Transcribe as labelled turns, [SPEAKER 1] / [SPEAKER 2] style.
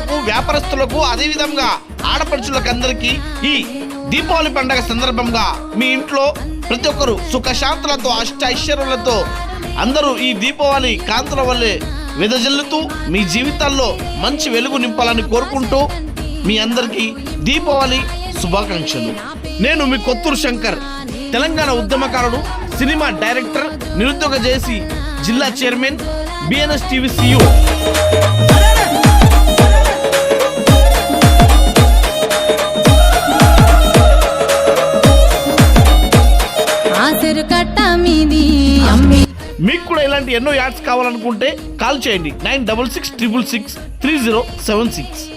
[SPEAKER 1] రైతులకు, వ్యాపారస్తులకు, అదేవిధంగా ఆడపడుచులకు అందరికీ ఈ దీపావళి పండుగ సందర్భంగా మీ ఇంట్లో ప్రతి ఒక్కరు సుఖశాంతులతో, ఐశ్వర్యాలతో అందరూ ఈ దీపావళి కాంతుల వల్లే వెదజల్లుతూ మీ జీవితాల్లో మంచి వెలుగు నింపాలని కోరుకుంటూ మీ అందరికీ దీపావళి శుభాకాంక్షలు. నేను మీ కొత్తూరు శంకర్, తెలంగాణ ఉద్యమకారుడు, సినిమా డైరెక్టర్, నిరుద్యోగ జేసీ జిల్లా చైర్మన్, బిఎన్ఎస్ టీవీ సియు. మీకు కూడా ఇలాంటి ఎన్నో యాడ్స్ కావాలనుకుంటే కాల్ చేయండి 9666663076.